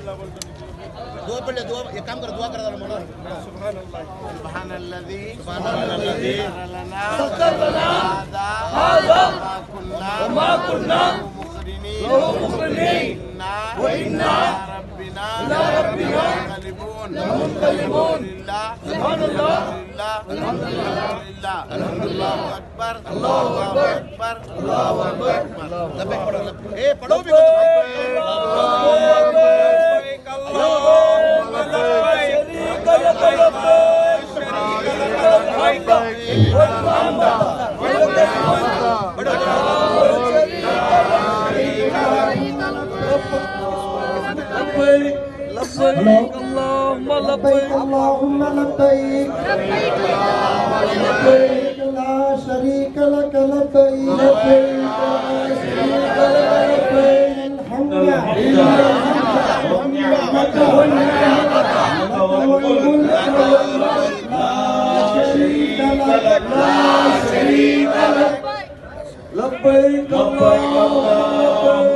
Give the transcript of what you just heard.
दुआ पढ़ ले, दुआ एक काम कर, दुआ कर मौला। सुब्हानल्लाज़ी लना मा कुन्ना मुक़रिनीन व इन्ना इला रब्बिना मुनक़लिबून सुब्हानल्लाह अल्हम्दुलिल्लाह अल्लाहु अकबर अल्लाहु अकबर अल्लाहु अकबर। लब्बैक पढ़ो, ए पढ़ो भी اللهم لبيك لبيك لا شريك لك لبيك الحمد لك والملك لا شريك لك لبيك اللهم